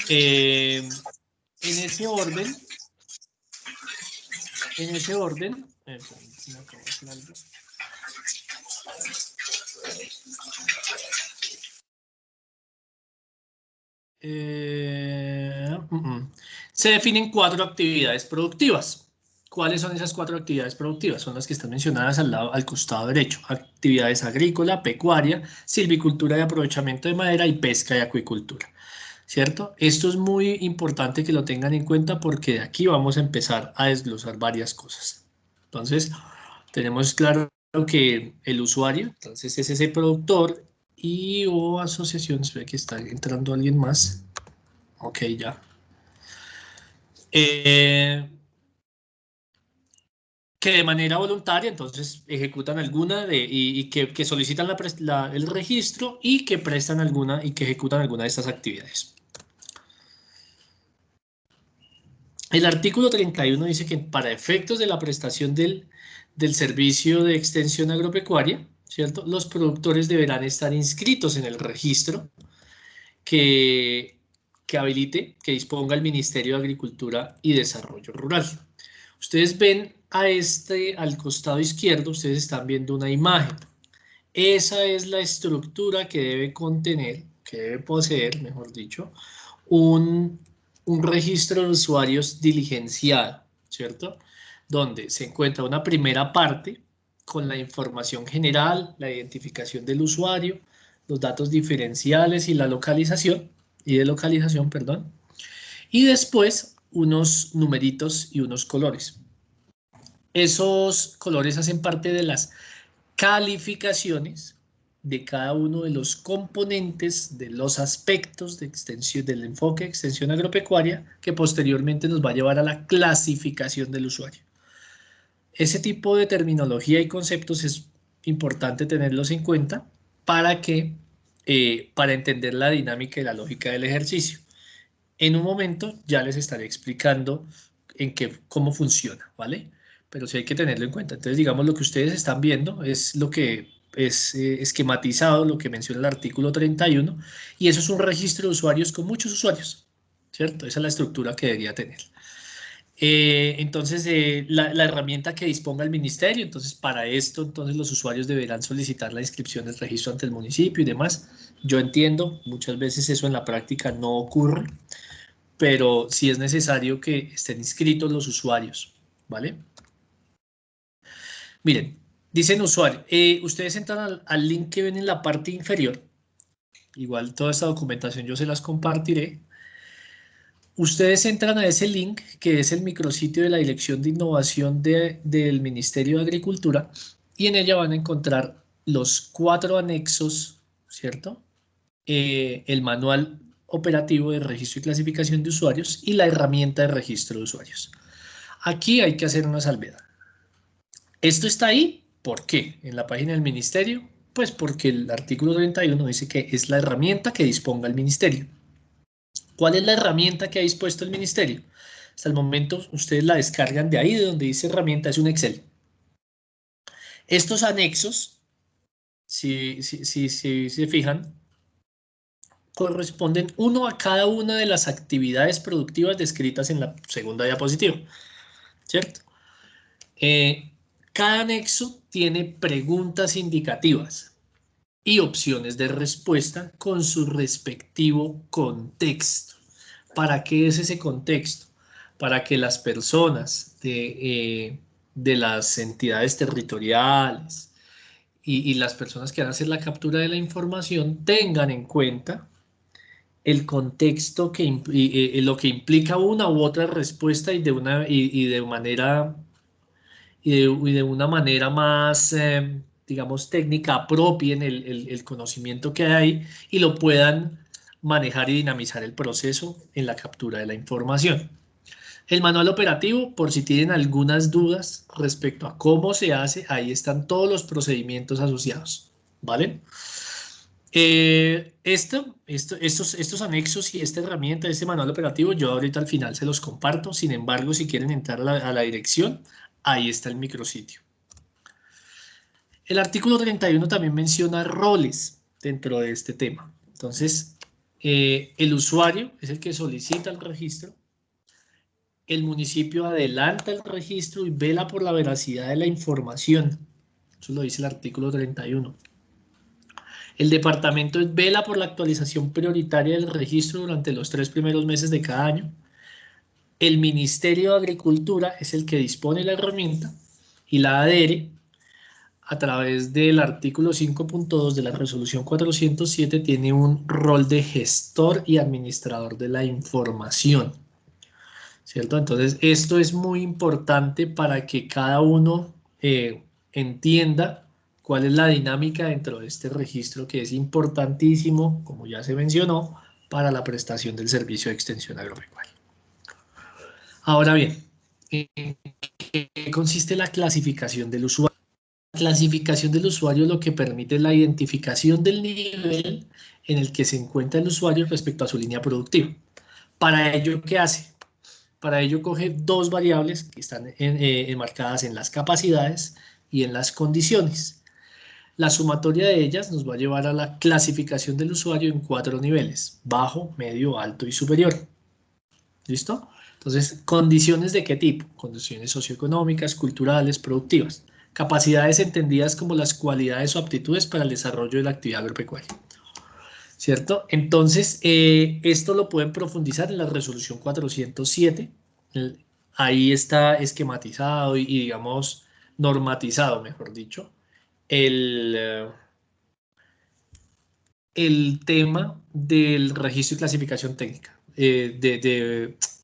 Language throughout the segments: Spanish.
En ese orden, se definen 4 actividades productivas. ¿Cuáles son esas 4 actividades productivas? Son las que están mencionadas al costado derecho. Actividades agrícola, pecuaria, silvicultura y aprovechamiento de madera y pesca y acuicultura. ¿Cierto? Esto es muy importante que lo tengan en cuenta porque de aquí vamos a empezar a desglosar varias cosas. Entonces, tenemos claro que el usuario, entonces es ese productor y o asociación, se ve que está entrando alguien más. Ok, ya. Que de manera voluntaria, entonces ejecutan alguna y que solicitan el registro y que prestan alguna y que ejecutan alguna de estas actividades. El artículo 31 dice que para efectos de la prestación del servicio de extensión agropecuaria, ¿cierto? Los productores deberán estar inscritos en el registro que habilite, que disponga el Ministerio de Agricultura y Desarrollo Rural. Ustedes ven al costado izquierdo, ustedes están viendo una imagen. Esa es la estructura que debe contener, que debe poseer, mejor dicho, un registro de usuarios diligenciado, ¿cierto? Donde se encuentra una primera parte con la información general, la identificación del usuario, los datos diferenciales y la localización, perdón, y después unos numeritos y unos colores. Esos colores hacen parte de las calificaciones de cada uno de los componentes de los aspectos de extensión, del enfoque de extensión agropecuaria que posteriormente nos va a llevar a la clasificación del usuario. Ese tipo de terminología y conceptos es importante tenerlos en cuenta para entender la dinámica y la lógica del ejercicio. En un momento ya les estaré explicando cómo funciona, ¿vale? Pero sí hay que tenerlo en cuenta. Entonces, digamos, lo que ustedes están viendo es lo que es esquematizado, lo que menciona el artículo 31, y eso es un registro de usuarios con muchos usuarios, ¿cierto? Esa es la estructura que debería tener. Entonces, la herramienta que disponga el ministerio, entonces para esto, entonces los usuarios deberán solicitar la inscripción del registro ante el municipio y demás. Yo entiendo, muchas veces eso en la práctica no ocurre, pero sí es necesario que estén inscritos los usuarios, ¿vale? Miren, dicen usuario, ustedes entran al link que ven en la parte inferior, igual toda esta documentación yo se las compartiré. Ustedes entran a ese link que es el micrositio de la Dirección de Innovación del Ministerio de Agricultura y en ella van a encontrar los 4 anexos, ¿cierto? El manual operativo de registro y clasificación de usuarios y la herramienta de registro de usuarios. Aquí hay que hacer una salvedad. Esto está ahí, ¿por qué? En la página del ministerio, pues porque el artículo 31 dice que es la herramienta que disponga el ministerio. ¿Cuál es la herramienta que ha dispuesto el ministerio? Hasta el momento ustedes la descargan de ahí, de donde dice herramienta, es un Excel. Estos anexos, si se fijan, corresponden uno a cada una de las actividades productivas descritas en la segunda diapositiva, ¿cierto? Cada anexo tiene preguntas indicativas y opciones de respuesta con su respectivo contexto. ¿Para qué es ese contexto? Para que las personas de las entidades territoriales y las personas que van a hacer la captura de la información tengan en cuenta el contexto lo que implica una u otra respuesta y de una manera más, digamos, técnica, apropien el conocimiento que hay y lo puedan manejar y dinamizar el proceso en la captura de la información. El manual operativo, por si tienen algunas dudas respecto a cómo se hace, ahí están todos los procedimientos asociados, ¿vale? Estos anexos y esta herramienta, este manual operativo, yo ahorita al final se los comparto. Sin embargo, si quieren entrar a la dirección, ahí está el micrositio. El artículo 31 también menciona roles dentro de este tema. Entonces, El usuario es el que solicita el registro. El municipio adelanta el registro y vela por la veracidad de la información. Eso lo dice el artículo 31. El departamento vela por la actualización prioritaria del registro durante los 3 primeros meses de cada año. El Ministerio de Agricultura es el que dispone la herramienta y la adhiere a través del artículo 5.2 de la resolución 407, tiene un rol de gestor y administrador de la información, ¿cierto? Entonces, esto es muy importante para que cada uno entienda cuál es la dinámica dentro de este registro, que es importantísimo, como ya se mencionó, para la prestación del servicio de extensión agropecuaria. Ahora bien, ¿en qué consiste la clasificación del usuario? La clasificación del usuario lo que permite es la identificación del nivel en el que se encuentra el usuario respecto a su línea productiva. Para ello, ¿qué hace? Para ello coge dos variables que están enmarcadas en las capacidades y en las condiciones. La sumatoria de ellas nos va a llevar a la clasificación del usuario en 4 niveles: bajo, medio, alto y superior. ¿Listo? Entonces, ¿condiciones de qué tipo? Condiciones socioeconómicas, culturales, productivas. Capacidades entendidas como las cualidades o aptitudes para el desarrollo de la actividad agropecuaria. ¿Cierto? Entonces, esto lo pueden profundizar en la resolución 407. Ahí está esquematizado y digamos, normatizado, mejor dicho, el tema del registro y clasificación técnica,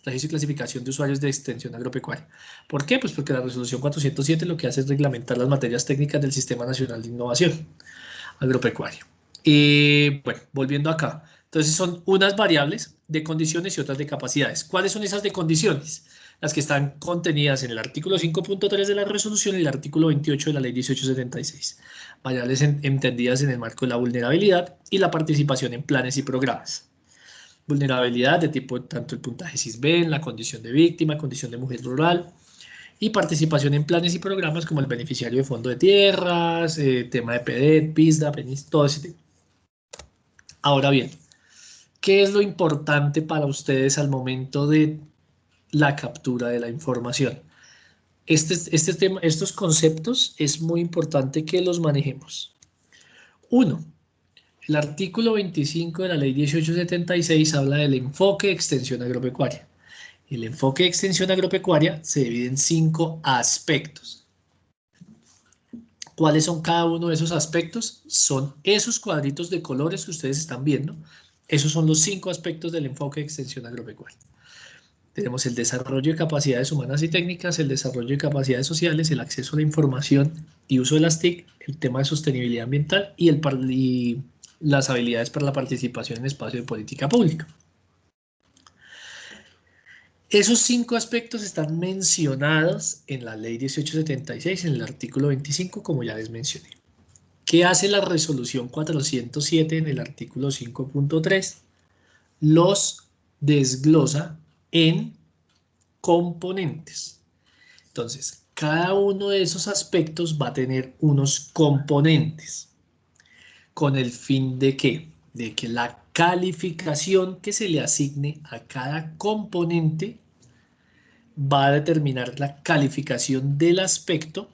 registro y clasificación de usuarios de extensión agropecuaria. ¿Por qué? Pues porque la resolución 407 lo que hace es reglamentar las materias técnicas del Sistema Nacional de Innovación Agropecuaria. Bueno, volviendo acá. Entonces son unas variables de condiciones y otras de capacidades. ¿Cuáles son esas de condiciones? Las que están contenidas en el artículo 5.3 de la resolución y el artículo 28 de la ley 1876. Variables entendidas en el marco de la vulnerabilidad y la participación en planes y programas. Vulnerabilidad de tipo tanto el puntaje SISBEN, la condición de víctima, condición de mujer rural, y participación en planes y programas como el beneficiario de fondo de tierras, tema de PEDET, PISDA, PENIS, todo ese tema. Ahora bien, ¿qué es lo importante para ustedes al momento de la captura de la información? Estos conceptos es muy importante que los manejemos. Uno, el artículo 25 de la ley 1876 habla del enfoque de extensión agropecuaria. El enfoque de extensión agropecuaria se divide en 5 aspectos. ¿Cuáles son cada uno de esos aspectos? Son esos cuadritos de colores que ustedes están viendo. Esos son los 5 aspectos del enfoque de extensión agropecuaria. Tenemos el desarrollo de capacidades humanas y técnicas, el desarrollo de capacidades sociales, el acceso a la información y uso de las TIC, el tema de sostenibilidad ambiental y las habilidades para la participación en espacio de política pública. Esos 5 aspectos están mencionados en la ley 1876, en el artículo 25, como ya les mencioné. ¿Qué hace la resolución 407 en el artículo 5.3? Los desglosa en componentes. Entonces, cada uno de esos aspectos va a tener unos componentes. ¿Con el fin de qué? De que la calificación que se le asigne a cada componente va a determinar la calificación del aspecto,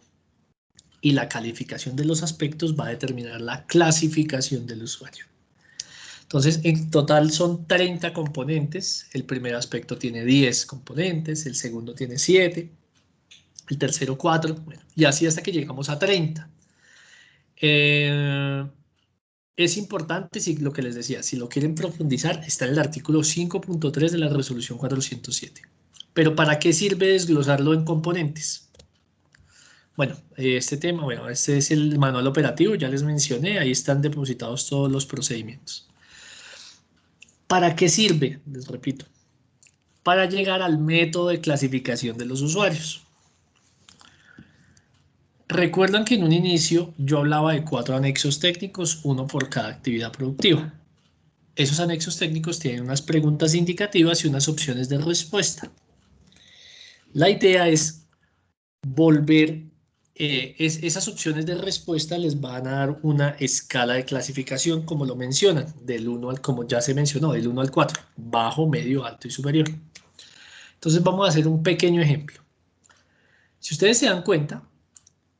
y la calificación de los aspectos va a determinar la clasificación del usuario. Entonces, en total son 30 componentes. El primer aspecto tiene 10 componentes, el segundo tiene 7, el tercero 4, bueno, y así hasta que llegamos a 30. Es importante, si lo que les decía, si lo quieren profundizar, está en el artículo 5.3 de la resolución 407. Pero ¿para qué sirve desglosarlo en componentes? Bueno, este tema, bueno, este es el manual operativo, ya les mencioné, ahí están depositados todos los procedimientos. ¿Para qué sirve? Les repito, para llegar al método de clasificación de los usuarios. Recuerdan que en un inicio yo hablaba de 4 anexos técnicos, uno por cada actividad productiva. Esos anexos técnicos tienen unas preguntas indicativas y unas opciones de respuesta. La idea es volver esas opciones de respuesta les van a dar una escala de clasificación, como lo mencionan, del 1 al, como ya se mencionó, del 1 al 4, bajo, medio, alto y superior. Entonces vamos a hacer un pequeño ejemplo. Si ustedes se dan cuenta,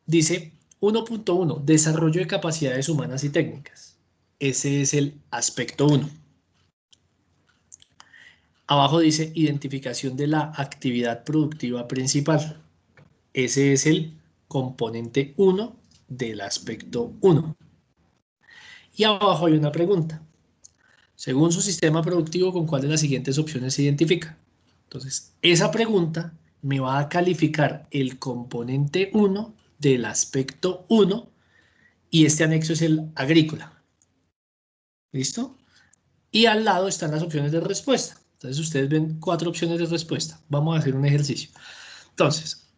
dice 1.1, desarrollo de capacidades humanas y técnicas. Ese es el aspecto 1. Abajo dice identificación de la actividad productiva principal. Ese es el componente 1 del aspecto 1. Y abajo hay una pregunta. Según su sistema productivo, ¿con cuál de las siguientes opciones se identifica? Entonces, esa pregunta me va a calificar el componente 1 del aspecto 1 y este anexo es el agrícola. ¿Listo? Y al lado están las opciones de respuesta. Entonces, ustedes ven 4 opciones de respuesta. Vamos a hacer un ejercicio. Entonces,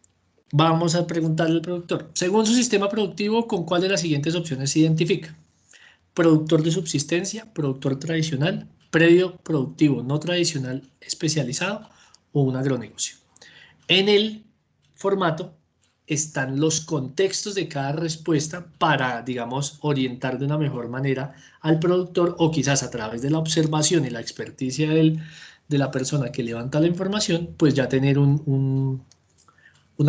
vamos a preguntarle al productor. Según su sistema productivo, ¿con cuál de las siguientes opciones se identifica? Productor de subsistencia, productor tradicional, predio productivo no tradicional especializado o un agronegocio. En el formato están los contextos de cada respuesta para, digamos, orientar de una mejor manera al productor o quizás a través de la observación y la experticia de la persona que levanta la información, pues ya tener una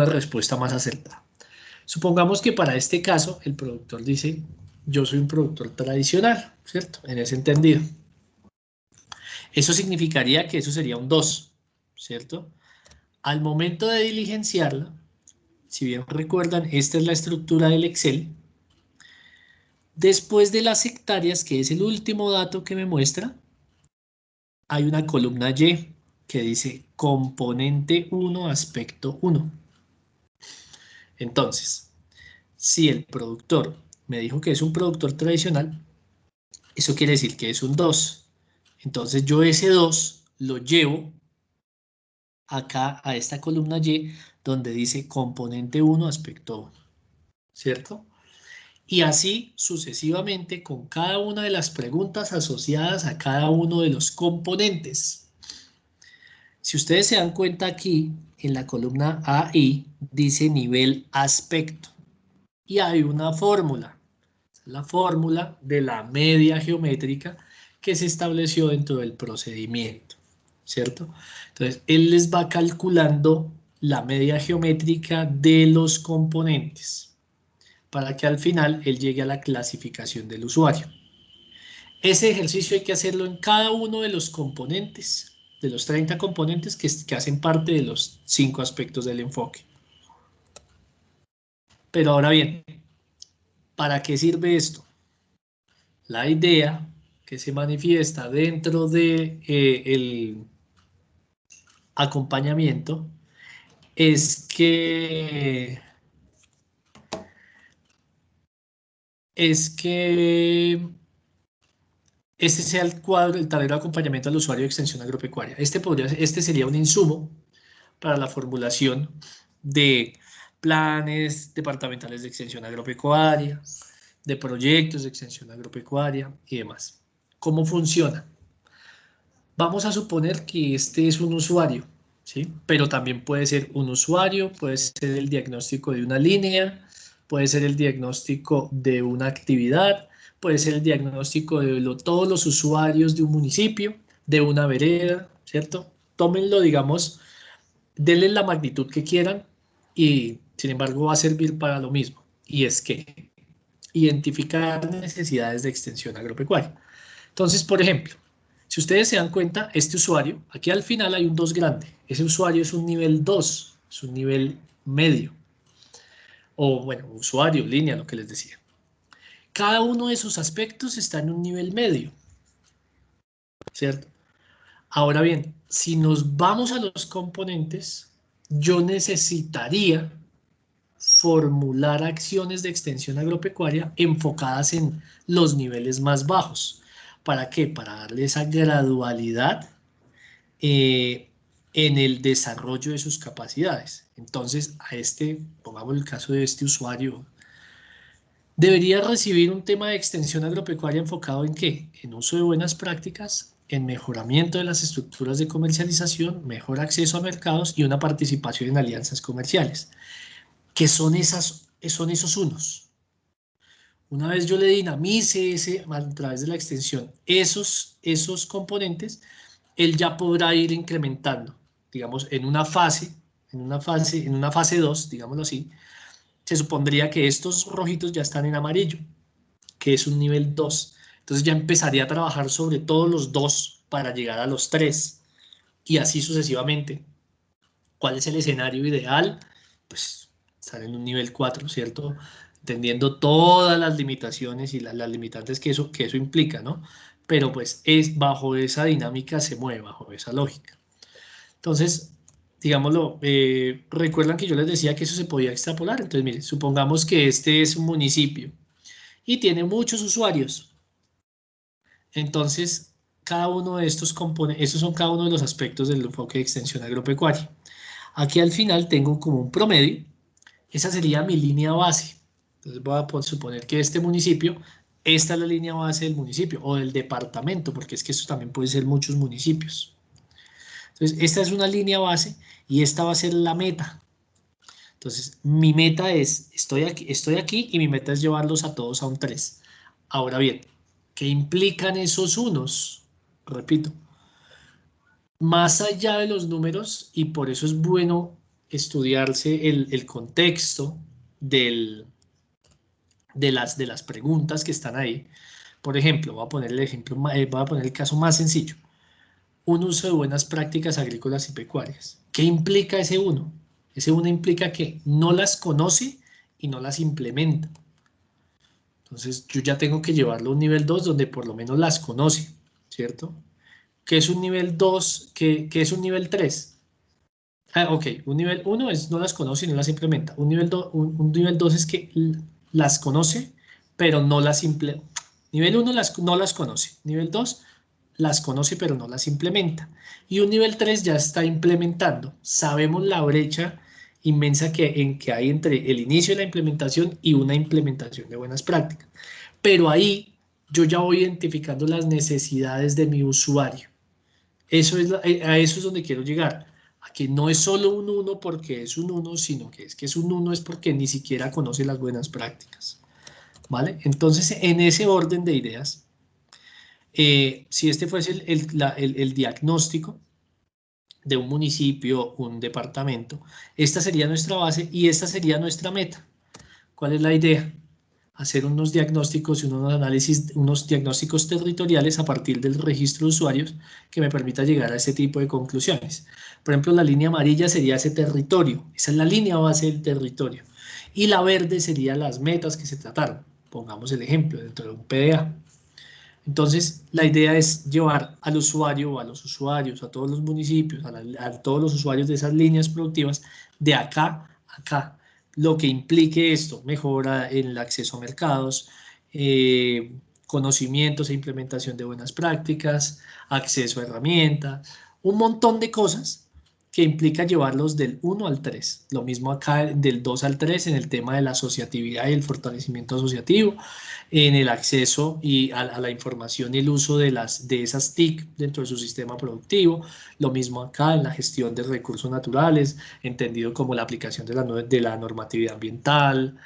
respuesta más acertada. Supongamos que para este caso el productor dice, yo soy un productor tradicional, ¿cierto? En ese entendido. Eso significaría que eso sería un 2, ¿cierto? Al momento de diligenciarla, si bien recuerdan, esta es la estructura del Excel. Después de las hectáreas, que es el último dato que me muestra, hay una columna Y que dice componente 1, aspecto 1. Entonces, si el productor me dijo que es un productor tradicional, eso quiere decir que es un 2. Entonces yo ese 2 lo llevo acá a esta columna Y donde dice componente 1, aspecto 1, ¿cierto? Y así sucesivamente con cada una de las preguntas asociadas a cada uno de los componentes. Si ustedes se dan cuenta aquí, en la columna AI, dice nivel aspecto. Y hay una fórmula, la fórmula de la media geométrica que se estableció dentro del procedimiento, ¿cierto? Entonces, él les va calculando la media geométrica de los componentes para que al final él llegue a la clasificación del usuario. Ese ejercicio hay que hacerlo en cada uno de los componentes, de los 30 componentes que hacen parte de los 5 aspectos del enfoque. Pero ahora bien, ¿para qué sirve esto? La idea que se manifiesta dentro de el acompañamiento es que este sea el cuadro, el tablero de acompañamiento al usuario de extensión agropecuaria. Este sería un insumo para la formulación de planes departamentales de extensión agropecuaria, de proyectos de extensión agropecuaria y demás. ¿Cómo funciona? Vamos a suponer que este es un usuario, ¿sí? Pero también puede ser un usuario, puede ser el diagnóstico de una línea, puede ser el diagnóstico de una actividad, puede ser el diagnóstico de todos los usuarios de un municipio, de una vereda, ¿cierto? Tómenlo, digamos, denle la magnitud que quieran y, sin embargo, va a servir para lo mismo. Y es que identificar necesidades de extensión agropecuaria. Entonces, por ejemplo, si ustedes se dan cuenta, este usuario, aquí al final hay un 2 grande. Ese usuario es un nivel 2, es un nivel medio. O bueno, usuario, línea, lo que les decía. Cada uno de esos aspectos está en un nivel medio, ¿cierto? Ahora bien, si nos vamos a los componentes, yo necesitaría formular acciones de extensión agropecuaria enfocadas en los niveles más bajos. ¿Para qué? Para darle esa gradualidad en el desarrollo de sus capacidades. Entonces, pongamos el caso de este usuario, debería recibir un tema de extensión agropecuaria enfocado en ¿qué? En uso de buenas prácticas, en mejoramiento de las estructuras de comercialización, mejor acceso a mercados y una participación en alianzas comerciales. ¿Qué son esas son esos unos. Una vez yo le dinamice a través de la extensión esos componentes, él ya podrá ir incrementando, digamos, en una fase 2, digámoslo así, se supondría que estos rojitos ya están en amarillo, que es un nivel 2. Entonces ya empezaría a trabajar sobre todos los 2 para llegar a los 3 y así sucesivamente. ¿Cuál es el escenario ideal? Pues estar en un nivel 4, ¿cierto? Entendiendo todas las limitaciones y las limitantes que eso implica, ¿no? Pero pues es bajo esa dinámica se mueve, bajo esa lógica. Entonces, digámoslo, recuerdan que yo les decía que eso se podía extrapolar. Entonces, miren, supongamos que este es un municipio y tiene muchos usuarios. Entonces, cada uno de estos componentes, estos son cada uno de los aspectos del enfoque de extensión agropecuaria. Aquí al final tengo como un promedio, esa sería mi línea base. Entonces voy a suponer que este municipio, esta es la línea base del municipio o del departamento, porque es que esto también puede ser muchos municipios. Entonces, esta es una línea base y esta va a ser la meta. Entonces, mi meta es, estoy aquí y mi meta es llevarlos a todos a un 3. Ahora bien, ¿qué implican esos unos? Repito, más allá de los números, y por eso es bueno estudiarse el contexto de las preguntas que están ahí. Por ejemplo, voy a poner voy a poner el caso más sencillo. Un uso de buenas prácticas agrícolas y pecuarias. ¿Qué implica ese uno? Ese uno implica que no las conoce y no las implementa. Entonces, yo ya tengo que llevarlo a un nivel 2 donde por lo menos las conoce, ¿cierto? ¿Qué es un nivel 2? ¿Qué es un nivel 3? Ok, un nivel 1 es no las conoce y no las implementa. Un nivel 2 es que las conoce, pero no las implementa. Nivel 1 no las conoce. Nivel 2 las conoce, pero no las implementa. Y un nivel 3 ya está implementando. Sabemos la brecha inmensa que hay entre el inicio de la implementación y una implementación de buenas prácticas. Pero ahí yo ya voy identificando las necesidades de mi usuario. A eso es donde quiero llegar. A que no es solo un 1 porque es un 1, sino que es un 1 es porque ni siquiera conoce las buenas prácticas. ¿Vale? Entonces, en ese orden de ideas, si este fuese el diagnóstico de un municipio, un departamento, esta sería nuestra base y esta sería nuestra meta. ¿Cuál es la idea? Hacer unos diagnósticos y unos análisis, unos diagnósticos territoriales a partir del registro de usuarios que me permita llegar a ese tipo de conclusiones. Por ejemplo, la línea amarilla sería ese territorio, esa es la línea base del territorio. Y la verde sería las metas que se trataron. Pongamos el ejemplo dentro de un PDA. Entonces, la idea es llevar al usuario o a los usuarios, a todos los municipios, a todos los usuarios de esas líneas productivas, de acá a acá. Lo que implique esto, mejora en el acceso a mercados, conocimientos e implementación de buenas prácticas, acceso a herramientas, un montón de cosas que implica llevarlos del 1 al 3. Lo mismo acá del 2 al 3 en el tema de la asociatividad y el fortalecimiento asociativo, en el acceso a la información y el uso de esas TIC dentro de su sistema productivo. Lo mismo acá en la gestión de recursos naturales, entendido como la aplicación de la normatividad ambiental,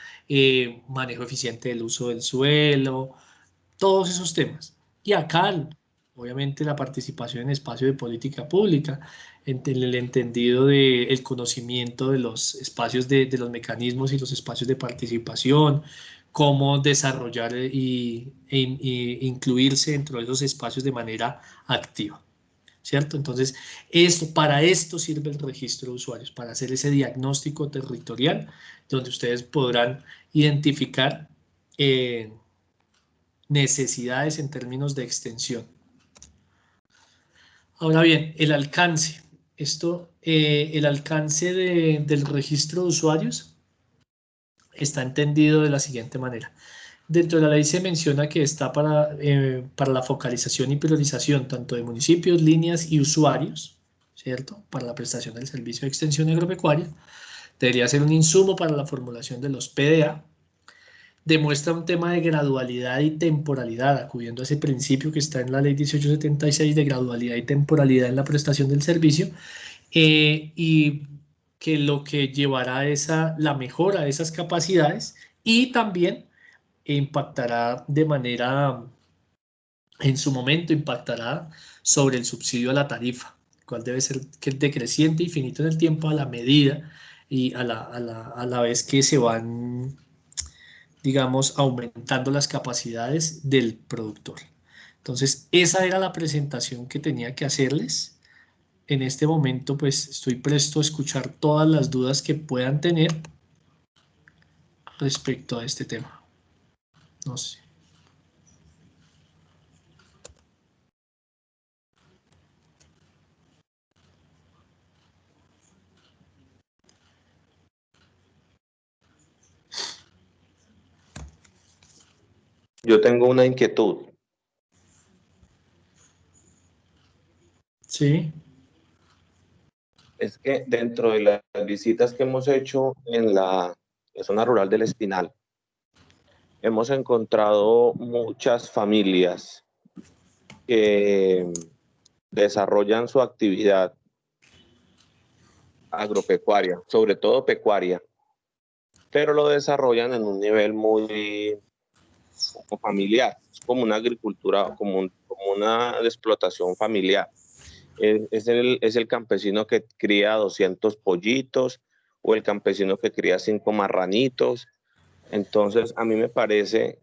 manejo eficiente del uso del suelo, todos esos temas. Y acá, obviamente, la participación en espacio de política pública, en el entendido del conocimiento de los espacios de los mecanismos y los espacios de participación, cómo desarrollar incluirse dentro de esos espacios de manera activa, ¿cierto? Entonces, para esto sirve el registro de usuarios, para hacer ese diagnóstico territorial, donde ustedes podrán identificar necesidades en términos de extensión. Ahora bien, el alcance. El alcance del registro de usuarios está entendido de la siguiente manera. Dentro de la ley se menciona que está para la focalización y priorización tanto de municipios, líneas y usuarios, ¿cierto? Para la prestación del servicio de extensión agropecuaria. Debería ser un insumo para la formulación de los PDA. Demuestra un tema de gradualidad y temporalidad, acudiendo a ese principio que está en la ley 1876 de gradualidad y temporalidad en la prestación del servicio, y que lo que llevará a la mejora de esas capacidades y también impactará de manera, en su momento impactará sobre el subsidio a la tarifa, el cual debe ser decreciente y finito en el tiempo a la medida y a la vez que se van, digamos, aumentando las capacidades del productor. Entonces, esa era la presentación que tenía que hacerles. En este momento, pues, estoy presto a escuchar todas las dudas que puedan tener respecto a este tema. No sé. Yo tengo una inquietud. Sí, Es que dentro de las visitas que hemos hecho en la zona rural del Espinal, hemos encontrado muchas familias que desarrollan su actividad agropecuaria, sobre todo pecuaria, pero lo desarrollan en un nivel muy como familiar, es como una agricultura, como una explotación familiar. Es el campesino que cría 200 pollitos o el campesino que cría 5 marranitos. Entonces, a mí me parece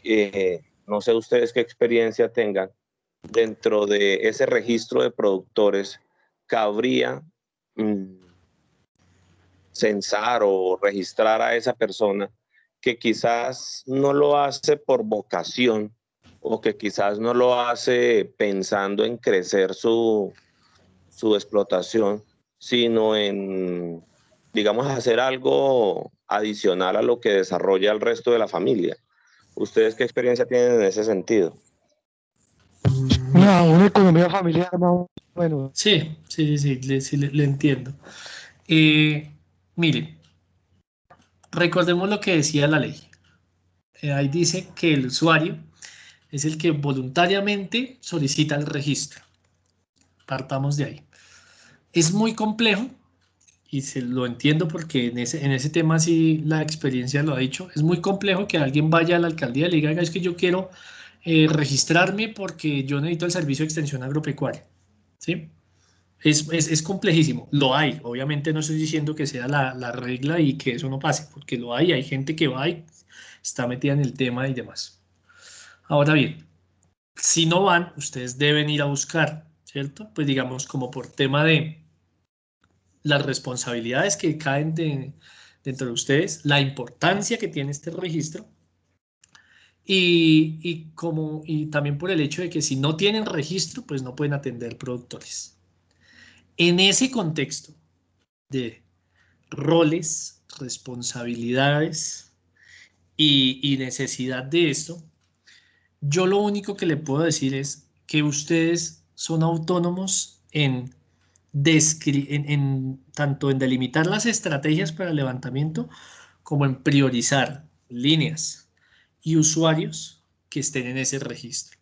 que, no sé ustedes qué experiencia tengan, dentro de ese registro de productores, cabría censar o registrar a esa persona que quizás no lo hace por vocación o que quizás no lo hace pensando en crecer su explotación, sino en, digamos, hacer algo adicional a lo que desarrolla el resto de la familia. ¿Ustedes qué experiencia tienen en ese sentido? Una economía familiar más o menos. sí, sí, sí, le entiendo. Miren, recordemos lo que decía la ley. Ahí dice que el usuario es el que voluntariamente solicita el registro. Partamos de ahí. Es muy complejo y se lo entiendo porque en ese tema sí la experiencia lo ha dicho. Es muy complejo que alguien vaya a la alcaldía y le diga, "Oiga, es que yo quiero registrarme porque yo necesito el servicio de extensión agropecuaria". ¿Sí? Es complejísimo, lo hay, obviamente no estoy diciendo que sea la regla y que eso no pase, porque lo hay gente que va y está metida en el tema y demás. Ahora bien, si no van, ustedes deben ir a buscar, ¿cierto? Pues digamos como por tema de las responsabilidades que caen dentro de ustedes, la importancia que tiene este registro y también por el hecho de que si no tienen registro, pues no pueden atender productores. En ese contexto de roles, responsabilidades y necesidad de esto, yo lo único que le puedo decir es que ustedes son autónomos tanto en delimitar las estrategias para el levantamiento como en priorizar líneas y usuarios que estén en ese registro,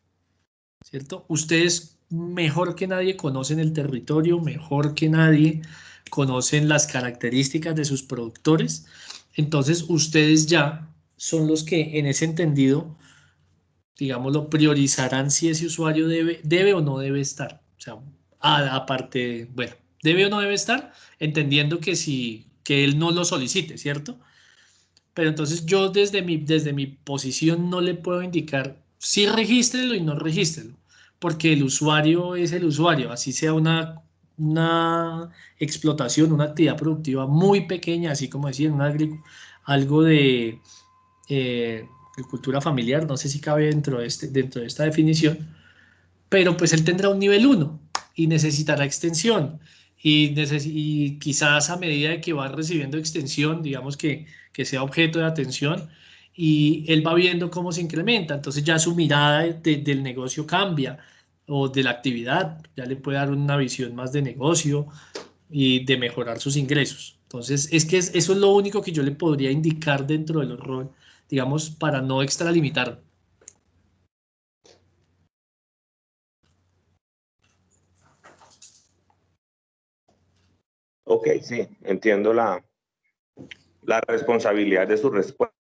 ¿cierto? Ustedes mejor que nadie conocen el territorio, mejor que nadie conocen las características de sus productores, entonces ustedes ya son los que en ese entendido, digámoslo, priorizarán si ese usuario debe o no debe estar. O sea, aparte, bueno, debe o no debe estar, entendiendo que él no lo solicite, ¿cierto? Pero entonces yo desde mi posición no le puedo indicar si regístrelo y no regístrelo, porque el usuario es el usuario, así sea una explotación, una actividad productiva muy pequeña, así como decía, algo de agricultura familiar, no sé si cabe dentro de esta definición, pero pues él tendrá un nivel uno y necesitará extensión. Y quizás a medida de que va recibiendo extensión, digamos que sea objeto de atención, y él va viendo cómo se incrementa, entonces ya su mirada del negocio cambia o de la actividad, ya le puede dar una visión más de negocio y de mejorar sus ingresos. Entonces, eso es lo único que yo le podría indicar dentro del rol, digamos, para no extralimitar. Ok, sí, entiendo la responsabilidad de su respuesta,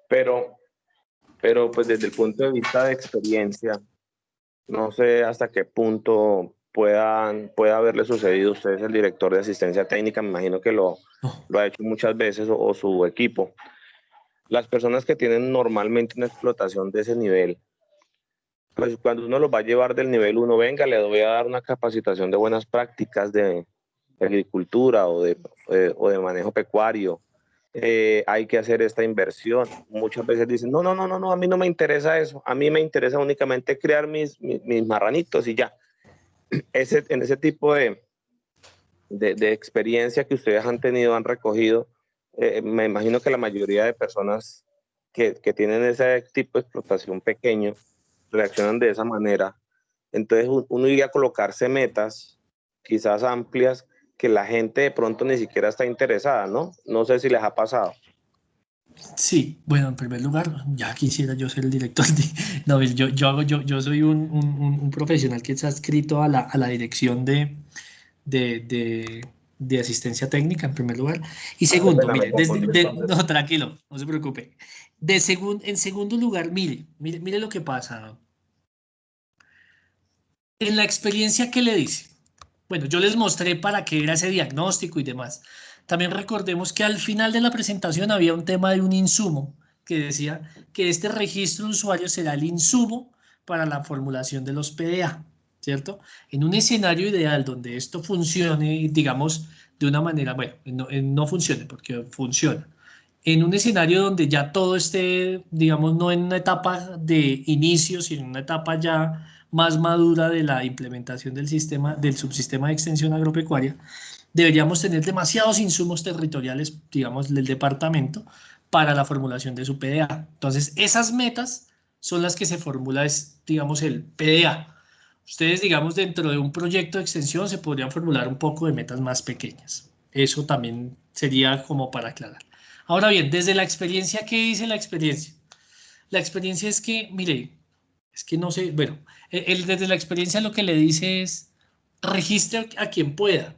pero pues desde el punto de vista de experiencia, no sé hasta qué punto pueda haberle sucedido. Usted es el director de asistencia técnica, me imagino que lo ha hecho muchas veces o su equipo. Las personas que tienen normalmente una explotación de ese nivel, pues cuando uno los va a llevar del nivel 1, venga, le voy a dar una capacitación de buenas prácticas de agricultura o de manejo pecuario. Hay que hacer esta inversión. Muchas veces dicen, no, a mí no me interesa eso. A mí me interesa únicamente crear mis marranitos y ya. En ese tipo de experiencia que ustedes han tenido, han recogido, me imagino que la mayoría de personas que tienen ese tipo de explotación pequeño reaccionan de esa manera. Entonces uno iría a colocarse metas quizás amplias que la gente de pronto ni siquiera está interesada, ¿no? No sé si les ha pasado. Sí, bueno, en primer lugar, ya quisiera yo ser el director de... No, yo soy un profesional que está adscrito a la dirección de asistencia técnica, en primer lugar. Y Qué segundo, pena, me mire, confundí entonces. no, tranquilo, no se preocupe. En segundo lugar, mire lo que pasa. En la experiencia que le dice, bueno, yo les mostré para qué era ese diagnóstico y demás. También recordemos que al final de la presentación había un tema de un insumo que decía que este registro de usuario será el insumo para la formulación de los PDA, ¿cierto? En un escenario ideal donde esto funcione, digamos, de una manera, bueno, no funcione porque funciona. En un escenario donde ya todo esté, digamos, no en una etapa de inicio, sino en una etapa ya más madura de la implementación del sistema, del subsistema de extensión agropecuaria, deberíamos tener demasiados insumos territoriales, digamos, del departamento para la formulación de su PDA. Entonces, esas metas son las que se formula, digamos, el PDA. Ustedes, digamos, dentro de un proyecto de extensión se podrían formular un poco de metas más pequeñas. Eso también sería como para aclarar. Ahora bien, desde la experiencia, ¿qué dice la experiencia? La experiencia es que, mire, es que no sé, bueno, desde la experiencia lo que le dice es, registre a quien pueda,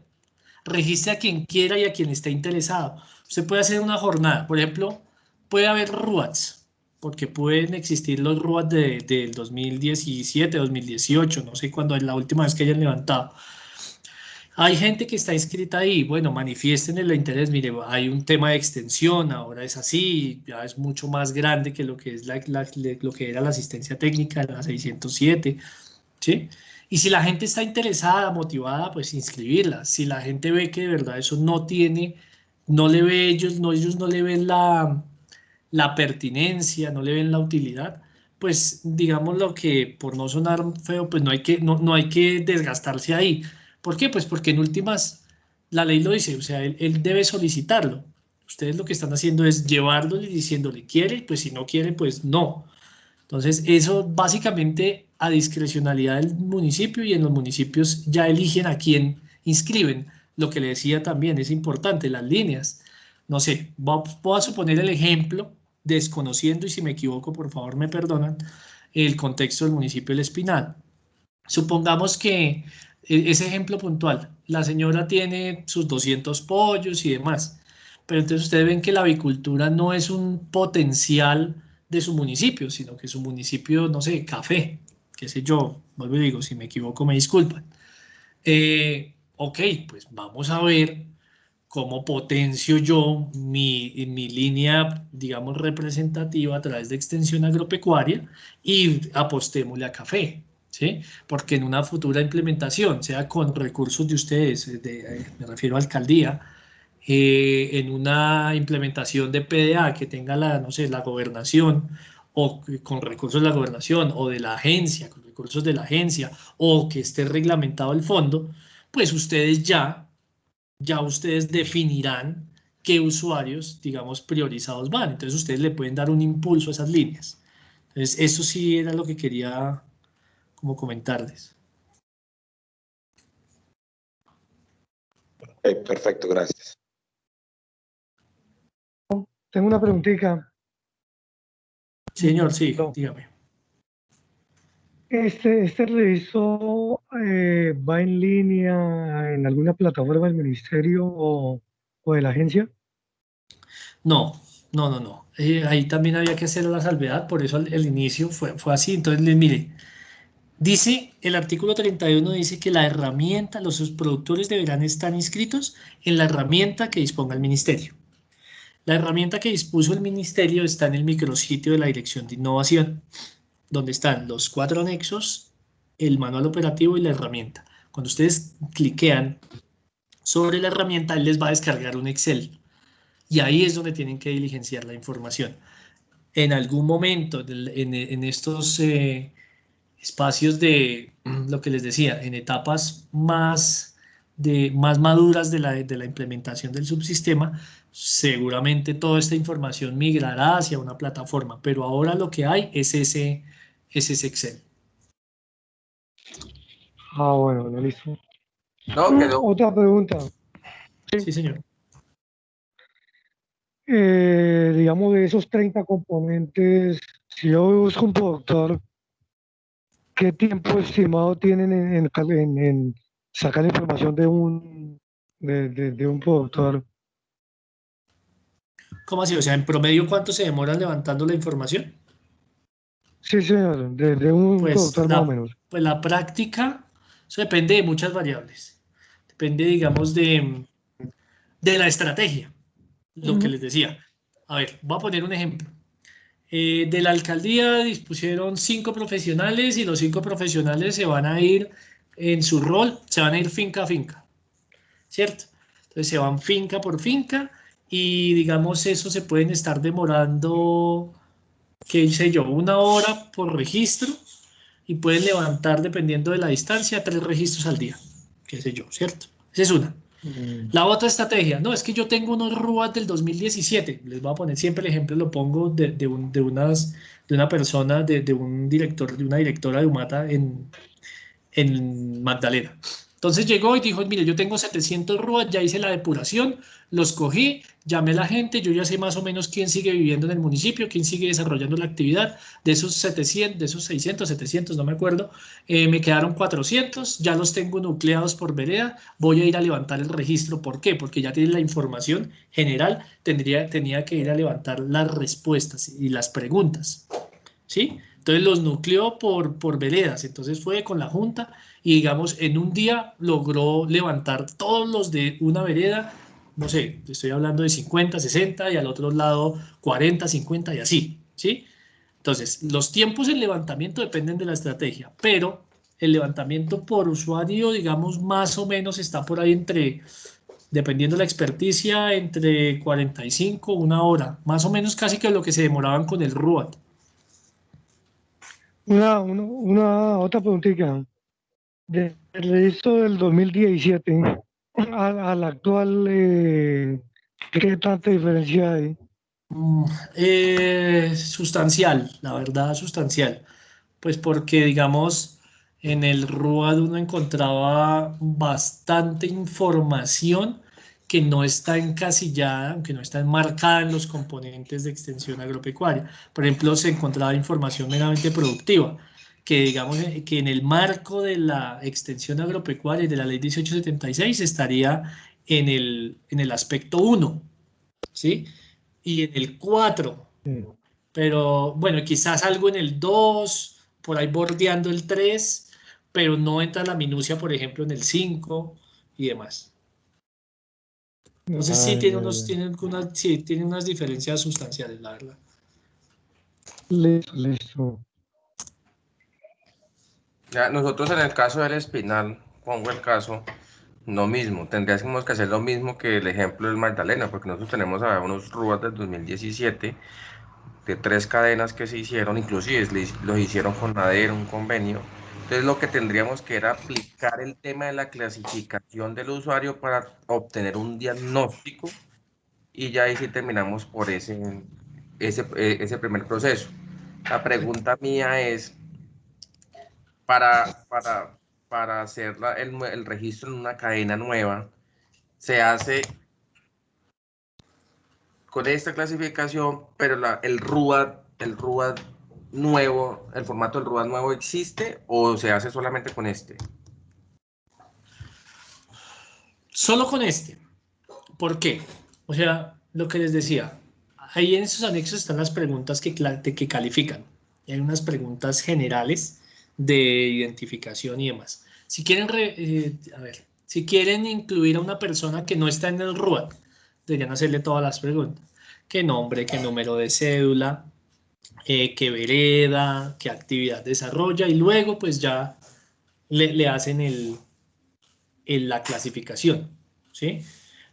registre a quien quiera y a quien esté interesado. Usted puede hacer una jornada, por ejemplo, puede haber RUATs, porque pueden existir los RUATs del 2017, 2018, no sé cuándo es la última vez que hayan levantado. Hay gente que está inscrita ahí, bueno, manifiesten el interés, mire, hay un tema de extensión, ahora es así, ya es mucho más grande que lo que es lo que era la asistencia técnica, la 607, ¿sí? Y si la gente está interesada, motivada, pues inscribirla. Si la gente ve que de verdad eso no tiene, no le ve ellos no le ven la pertinencia, no le ven la utilidad, pues digamos lo que, por no sonar feo, pues no hay que desgastarse ahí. ¿Por qué? Pues porque en últimas la ley lo dice, o sea, él debe solicitarlo. Ustedes lo que están haciendo es llevarlo y diciéndole, ¿quiere? Pues si no quiere, pues no. Entonces, eso básicamente a discrecionalidad del municipio y en los municipios ya eligen a quién inscriben. Lo que le decía también es importante, las líneas. No sé, voy a suponer el ejemplo, desconociendo y si me equivoco, por favor me perdonan, el contexto del municipio del Espinal. Supongamos que ese ejemplo puntual, la señora tiene sus 200 pollos y demás, pero entonces ustedes ven que la avicultura no es un potencial de su municipio, sino que su municipio, no sé, café, qué sé yo, vuelvo y digo, si me equivoco me disculpan. Ok, pues vamos a ver cómo potencio yo mi línea, digamos, representativa a través de extensión agropecuaria y apostémosle a café, ¿sí? Porque en una futura implementación, sea con recursos de ustedes, me refiero a alcaldía, en una implementación de PDA que tenga no sé, la gobernación o con recursos de la gobernación o de la agencia, con recursos de la agencia o que esté reglamentado el fondo, pues ya ustedes definirán qué usuarios, digamos, priorizados van. Entonces ustedes le pueden dar un impulso a esas líneas. Entonces eso sí era lo que quería como comentarles. Perfecto, gracias. Tengo una preguntita. Señor, sí, dígame. ¿Este registro va en línea en alguna plataforma del ministerio o de la agencia? No, no. Ahí también había que hacer la salvedad, por eso el inicio fue así. Entonces, mire, dice el artículo 31 dice que la herramienta, los productores deberán estar inscritos en la herramienta que disponga el ministerio. La herramienta que dispuso el ministerio está en el micrositio de la Dirección de Innovación, donde están los 4 anexos, el manual operativo y la herramienta. Cuando ustedes cliquean sobre la herramienta, él les va a descargar un Excel y ahí es donde tienen que diligenciar la información. En algún momento, en estos espacios de lo que les decía, en etapas más maduras de la implementación del subsistema, seguramente toda esta información migrará hacia una plataforma, pero ahora lo que hay es ese Excel. Ah, bueno, listo. No, quedó. Otra pregunta. Sí, señor. Digamos, de esos 30 componentes, si yo busco un productor, ¿qué tiempo estimado tienen en sacar información de un productor? ¿Cómo así? O sea, en promedio, ¿cuánto se demoran levantando la información? Sí, señor, de un Pues productor más o menos. pues la práctica, eso depende de muchas variables. Depende, digamos, de la estrategia, lo que Ujú. les decía. A ver, voy a poner un ejemplo. De la alcaldía dispusieron 5 profesionales y los 5 profesionales se van a ir en su rol, se van a ir finca a finca, ¿cierto? Entonces se van finca por finca y digamos eso se pueden estar demorando, qué sé yo, 1 hora por registro y pueden levantar, dependiendo de la distancia, 3 registros al día, qué sé yo, ¿cierto? Esa es una. Mm. La otra estrategia, no, es que yo tengo unos RUAT del 2017, les voy a poner siempre el ejemplo, lo pongo de una persona, de un director, de una directora de Humata en Magdalena. Entonces llegó y dijo, mire, yo tengo 700 RUAT, ya hice la depuración, los cogí, llamé a la gente, yo ya sé más o menos quién sigue viviendo en el municipio, quién sigue desarrollando la actividad, de esos 700, de esos 600, 700, no me acuerdo, me quedaron 400, ya los tengo nucleados por vereda, voy a ir a levantar el registro. ¿Por qué? Porque ya tienen la información general, tenía que ir a levantar las respuestas y las preguntas, ¿sí? Entonces los nucleó por veredas, entonces fue con la junta y digamos en un día logró levantar todos los de una vereda, no sé, estoy hablando de 50, 60 y al otro lado 40, 50 y así, ¿sí? Entonces los tiempos en levantamiento dependen de la estrategia, pero el levantamiento por usuario, digamos, más o menos está por ahí entre, dependiendo de la experticia, entre 45, 1 hora, más o menos casi que lo que se demoraban con el RUAT. Una otra preguntita. Del registro del 2017 al actual, ¿qué tanta diferencia hay? Mm, Sustancial, la verdad, sustancial. Pues porque, digamos, en el RUAD uno encontraba bastante información que no está encasillada, aunque no está enmarcada en los componentes de extensión agropecuaria. Por ejemplo, se encontraba información meramente productiva, que digamos que en el marco de la extensión agropecuaria y de la ley 1876 estaría en el aspecto 1, ¿sí? Y en el 4, Mm. pero bueno, quizás algo en el 2 por ahí bordeando el 3, pero no entra la minucia, por ejemplo, en el 5 y demás. Entonces sí Ah, tiene ya, ya. sí, tiene unas diferencias sustanciales, la verdad. Listo, listo. Ya, nosotros en el caso del Espinal, pongo el caso, lo mismo, tendríamos que hacer lo mismo que el ejemplo del Magdalena, porque nosotros tenemos a unos RUAs del 2017 de 3 cadenas que se hicieron, inclusive los hicieron con Nader, un convenio. Entonces lo que tendríamos que era aplicar el tema de la clasificación del usuario para obtener un diagnóstico y ya ahí sí terminamos por ese primer proceso. La pregunta mía es, para, para, para hacer el registro en una cadena nueva, se hace con esta clasificación, pero el RUAD nuevo, el formato del RUAD nuevo existe o se hace solamente con este? Solo con este. ¿Por qué? O sea, lo que les decía, ahí en esos anexos están las preguntas que califican. Hay unas preguntas generales de identificación y demás. Si quieren, si quieren incluir a una persona que no está en el RUAD, deberían hacerle todas las preguntas. ¿Qué nombre, qué número de cédula, qué vereda, qué actividad desarrolla? Y luego pues ya le hacen la clasificación, ¿sí?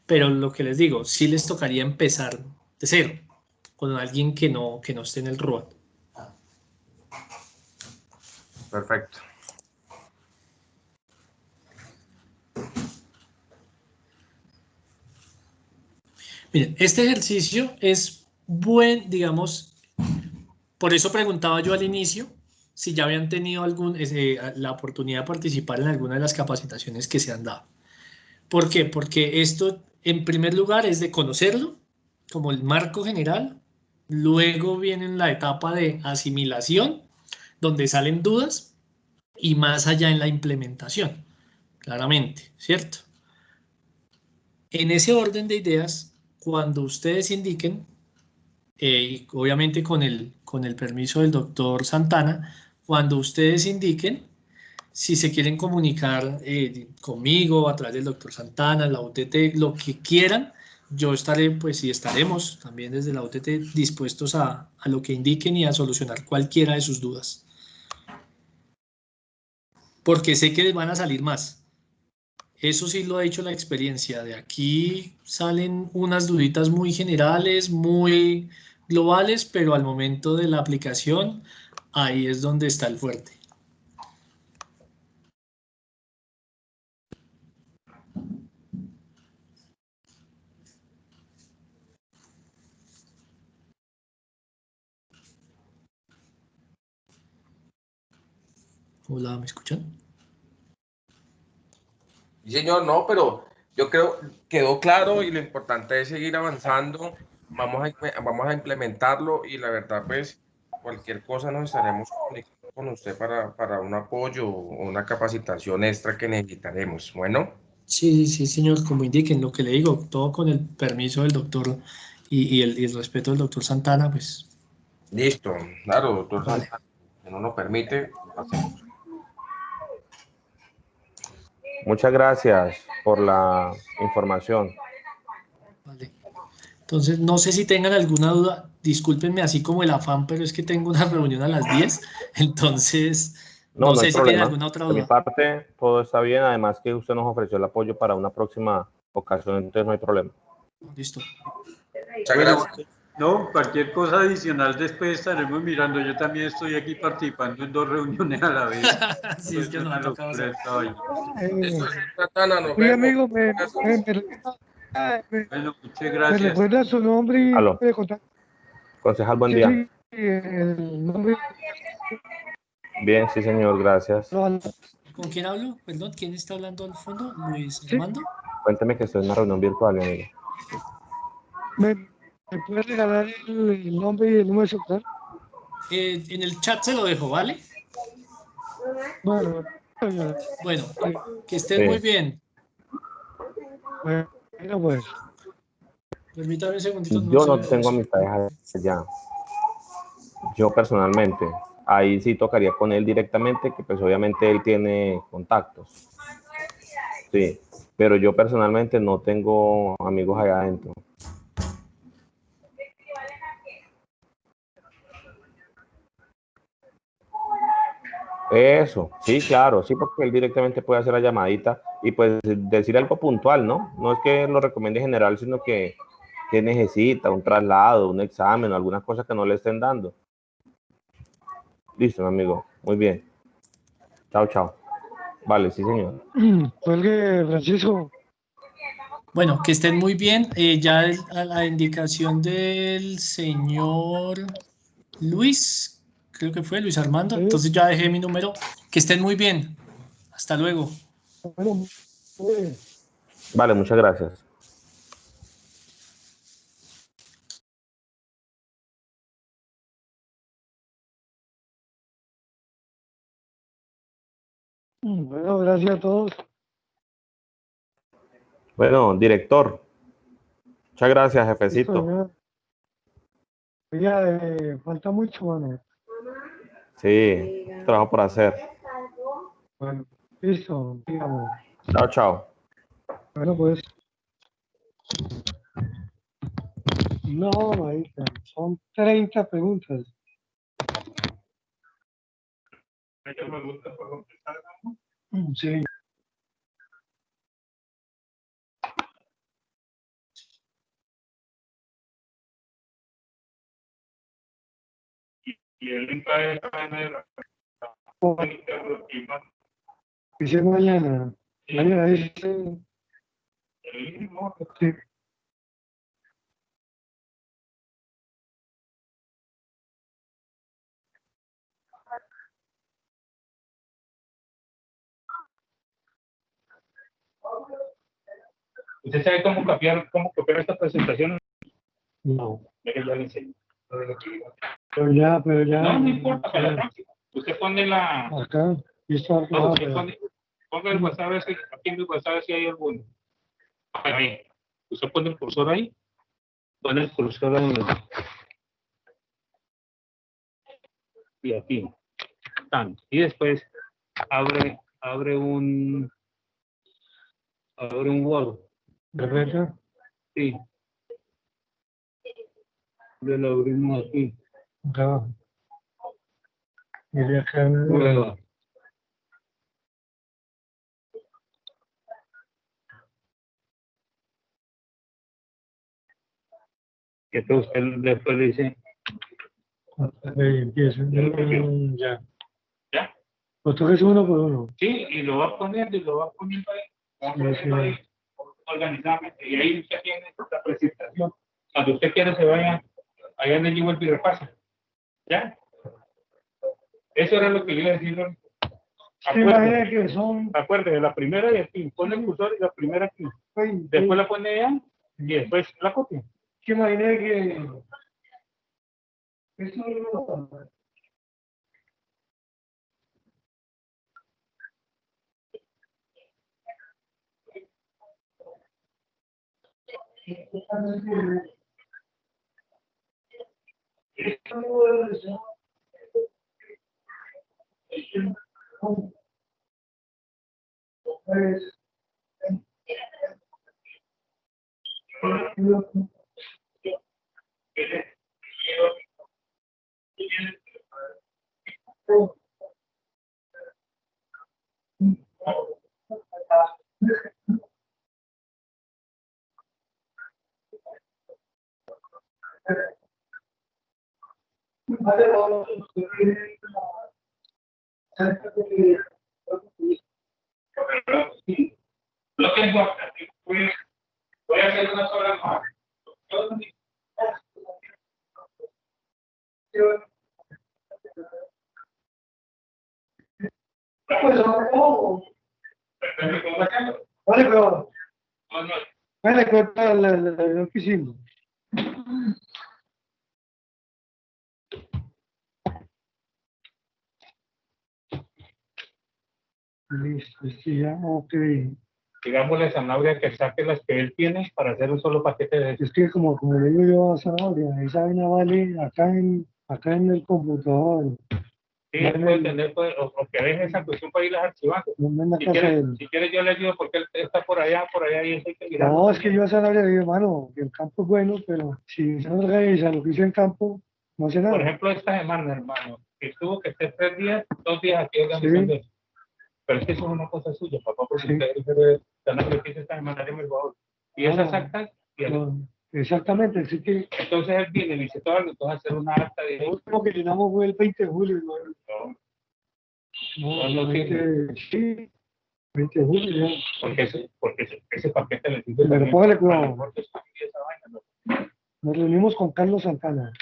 Pero lo que les digo, sí les tocaría empezar de cero, con alguien que no esté en el RUAD. Perfecto. Miren, este ejercicio es buen, digamos, por eso preguntaba yo al inicio si ya habían tenido la oportunidad de participar en alguna de las capacitaciones que se han dado. ¿Por qué? Porque esto, en primer lugar, es de conocerlo como el marco general. Luego viene la etapa de asimilación, donde salen dudas, y más allá en la implementación, claramente, ¿cierto? En ese orden de ideas, cuando ustedes indiquen, y obviamente con el permiso del doctor Santana, cuando ustedes indiquen si se quieren comunicar conmigo a través del doctor Santana, la UTT, lo que quieran, yo estaré, pues, y estaremos también desde la UTT dispuestos a lo que indiquen y a solucionar cualquiera de sus dudas. Porque sé que van a salir más. Eso sí lo ha dicho la experiencia. De aquí salen unas duditas muy generales, muy globales, pero al momento de la aplicación, ahí es donde está el fuerte. Hola, ¿me escuchan? Sí, señor, no, pero yo creo quedó claro y lo importante es seguir avanzando. Vamos a implementarlo y la verdad, pues, cualquier cosa nos estaremos comunicando con usted para un apoyo o una capacitación extra que necesitaremos. Bueno, Sí, sí, señor, como indiquen lo que le digo, todo con el permiso del doctor y el respeto del doctor Santana, pues listo, claro, doctor vale, Santana, si no lo permite, lo hacemos. Muchas gracias por la información. vale. Entonces, no sé si tengan alguna duda, discúlpenme así como el afán, pero es que tengo una reunión a las 10, entonces, No, no no hay sé si tienen problema. alguna otra De mi duda. parte, todo está bien. Además que usted nos ofreció el apoyo para una próxima ocasión, entonces no hay problema. Listo. Muchas Bueno, gracias. no, cualquier cosa adicional después estaremos mirando. Yo también estoy aquí participando en 2 reuniones a la vez. Sí, es Es que nos una ha tocado locura hacer. esta vaina. Listo, Eh, doctor Santana, nos oye, vemos. amigo, Gracias. Bueno, muchas me gracias. recuerda su nombre y Aló, me contacto. concejal, buen día. Sí, el nombre. Bien, sí, señor, gracias. ¿Con quién hablo? Perdón, ¿quién está hablando al fondo? ¿Luis Sí, Armando? Cuénteme que estoy en una reunión virtual, mi amigo. me, me puede regalar el nombre y el número de celular. En el chat se lo dejo, ¿vale? Bueno, bueno, Bueno, sí, que estén muy Sí. bien. bueno, pues. Permítame un segundito, no Yo se no ve tengo eso. amistades allá. Yo personalmente. Ahí sí tocaría con él directamente, que pues obviamente él tiene contactos. Sí. Pero yo personalmente no tengo amigos allá adentro. Eso, sí, claro, sí, porque él directamente puede hacer la llamadita y pues decir algo puntual, ¿no? No es que lo recomiende general, sino que necesita un traslado, un examen, algunas cosas que no le estén dando. Listo, mi amigo, muy bien. Chao, chao. Vale, sí, señor. Cuelgue, Francisco. Bueno, que estén muy bien. Ya a la indicación del señor Luis, creo que fue Luis Armando, entonces ya dejé mi número. Que estén muy bien. Hasta luego. Bueno, muy bien. Vale, muchas gracias. Bueno, gracias a todos. Bueno, director, muchas gracias, Listo, jefecito. ya. Oiga, falta mucho, mano. Sí, trabajo por hacer. Bueno, listo, digamos. Chao, chao. Bueno, pues. No, marica, son 30 preguntas. Sí. Y el entra Dice mañana. Mañana dice. Sí. ¿Usted sabe cómo copiar esta presentación? No. Ya que ya le enseño. Pero ya. No, no importa, para la próxima. Usted pone la. Acá. Listo, acá. No, usted ponga el WhatsApp, aquí en el WhatsApp si hay alguno. Ahí. Usted pone el cursor ahí. Pone el cursor ahí. Y aquí. Y después abre un Word. ¿Perfecto? Sí. Lo abrimos aquí. Acá abajo. Y de acá. Prueba. Que entonces usted después le dice, Empiezo. Ya. ¿ya? Pues toques uno por uno. Sí, y lo va poniendo ahí. Va poniendo ahí organizadamente. Y ahí usted tiene la presentación. Cuando usted quiera se vaya allá en el igual y repasa. ¿Ya? Eso era lo que yo iba a decir. Imagina que son. Acuérdese, la primera y aquí. Pone el cursor y la primera aquí. Después la pone allá y después la copia. Que imaginé que. Eso no. Lo tengo acá. Voy a hacer una sola más. Vale, pero. Vale, cuenta la oficina. Listo, sí, ya, ok. Digámosle a Sanabria que saque las que él tiene para hacer un solo paquete de eso. Es que como le digo yo a Sanabria, esa vaina vale acá en el computador. Sí, él puede tener, o que deje esa cuestión para irlas archivando. No en la Si casa de quiere, él. si quiere yo le ayudo porque él está por allá y eso hay que mirar. No, es que yo a Sanabria le digo, hermano, que el campo es bueno, pero si se organiza lo que hizo en campo, no hace Por nada. ejemplo, esta semana, hermano, que estuvo que esté 3 días, 2 días aquí organizando eso. Pero es que eso es una cosa suya, papá, porque Sí. ustedes están haciendo esta semana, déme el favor. Y esas actas, No, exactamente, así que entonces él viene y dice, todo, entonces hacer una acta de lo último que llenamos fue el 20 de julio. No, 20, sí, 20 de julio ya. porque ese paquete le sirve. Pero póngale cuidado. ¿No? Nos reunimos con Carlos Santana.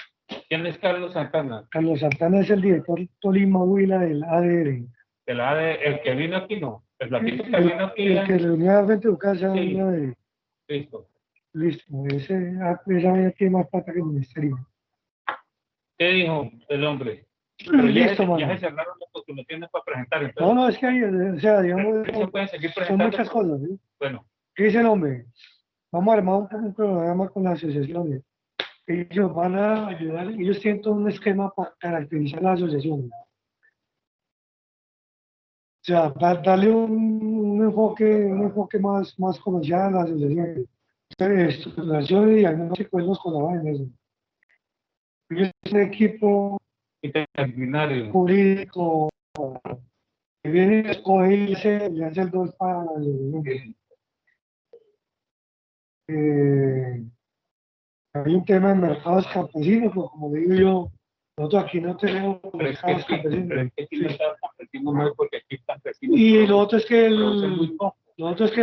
¿Quién es Carlos Santana? Carlos Santana es el director Tolima Huila del ADR. El que vino aquí no. El platito que vino aquí. El que reunía frente a tu casa. Sí. ADR. Listo. Listo, esa vaina tiene más plata que el ministerio. ¿Qué dijo el hombre? Pero Listo, ya mano. se cerraron las postulaciones para presentar. Entonces, No, es que hay, o sea, digamos, se pueden seguir son presentando. muchas cosas, ¿sí? Bueno, ¿Qué dice el hombre? Vamos a armar un programa con las asociaciones. Ellos van a ayudar, ellos tienen todo un esquema para caracterizar las asociaciones. O sea, darle un enfoque más comercial a las asociaciones. Estructuración y diagnósticos con la vaina. Eso. Ellos tienen un equipo interdisciplinario. jurídico que viene a escoger y le hace el 2 para la asociación. Hay un tema en mercados campesinos, pues, como digo yo, nosotros aquí no tenemos mercados campesinos. Pero es que aquí no está campesino, no es porque aquí están campesinos. Y lo otro es que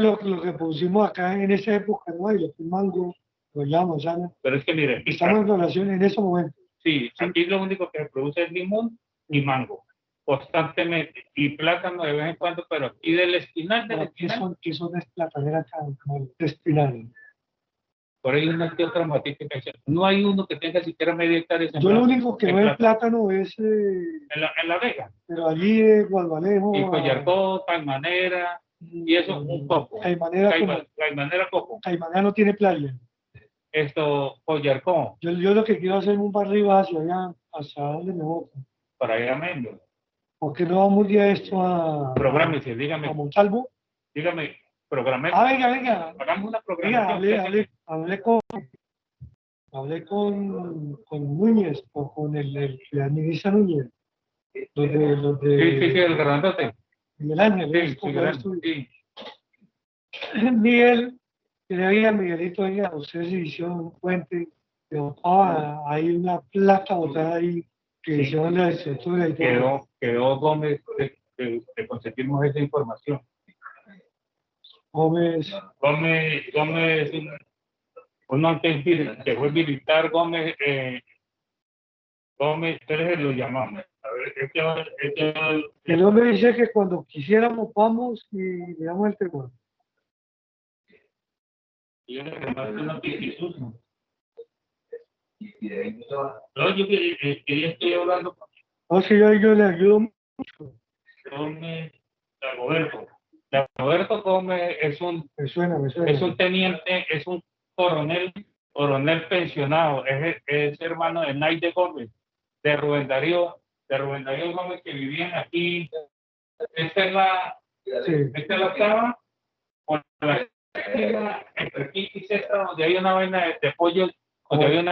lo que pusimos acá en esa época, ¿no? Y lo que mango, lo llamo, ¿sabes? Pero es que mire, Estamos en relación en ese momento. sí, aquí lo único que se produce es limón y mango, constantemente, y plátano de vez en cuando, pero aquí del espinal, ¿Qué son las plataneras de espinal? por ahí una que otra matita que no hay uno que tenga siquiera media hectárea. Yo lo único que veo en plátano es en la Vega. Pero allí Guadalejo. Y Collarcó, Palmanera, y eso un poco. Caimanera poco. Caimanera no tiene playa. Esto, Collarcó. Yo lo que quiero hacer es un barrio hacia allá, hasta donde me voto. Para ir a Mendo. ¿Por qué no vamos un día esto a... Prográmese, dígame. A Montalvo? Dígame, programé. Venga. Hagamos una programación. Hablé con Núñez, o con el que administra Núñez. Sí, el grandote. Miguel Ángel. Sí. Miguel, que le había a Miguelito, oiga, ustedes hicieron un puente, pero hay una plata botada ahí que hicieron la estructura y todo. Quedó Gómez, que conseguimos esa información. Gómez, uno antes que fue militar, Gómez, ustedes lo llamamos. A ver, el hombre dice que cuando quisiéramos vamos y le damos el teléfono. Yo le remarco una petición. No, yo que estoy hablando con No, si yo le ayudo mucho. Dagoberto Gómez es un teniente, es un coronel pensionado, es hermano de Naide Gómez, de Rubén Darío Gómez, que vivían aquí. Esta es la octava, con la entre quinta y sexta, donde hay una vaina de pollo, ayer.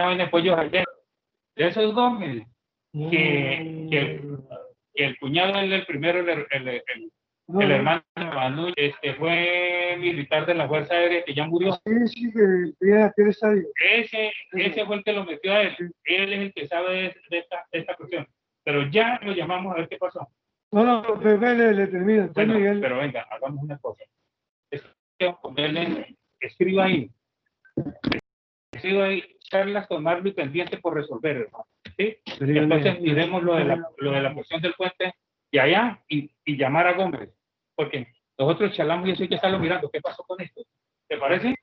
De esos Gómez, que el cuñado es el primero, el hermano de Manu, fue militar de la Fuerza Aérea, que ya murió. Sí, que está ahí. Ese fue el que lo metió a él. Él es el que sabe de esta cuestión. Pero ya lo llamamos a ver qué pasó. No, le termino. Bueno, pero venga, hagamos una cosa. Escriba ahí, charlas con Marlo y pendiente por resolver, hermano. ¿Sí? Entonces miremos lo de la cuestión del puente de allá y llamar a Gómez, porque nosotros charlamos y eso hay que estarlo mirando. ¿Qué pasó con esto? ¿Te parece?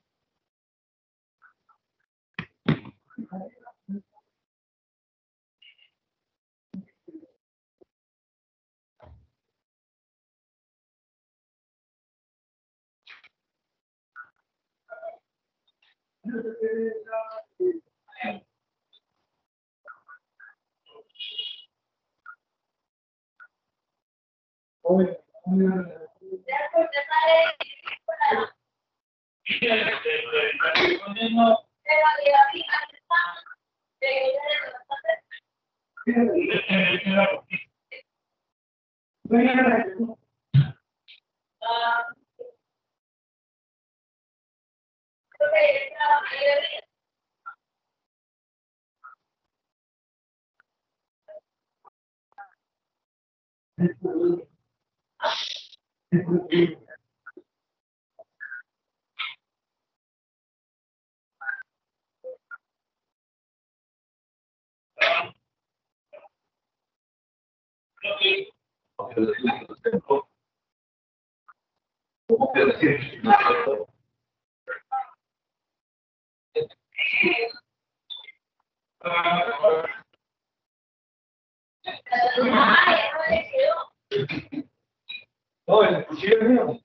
No, el cuchillo es mío.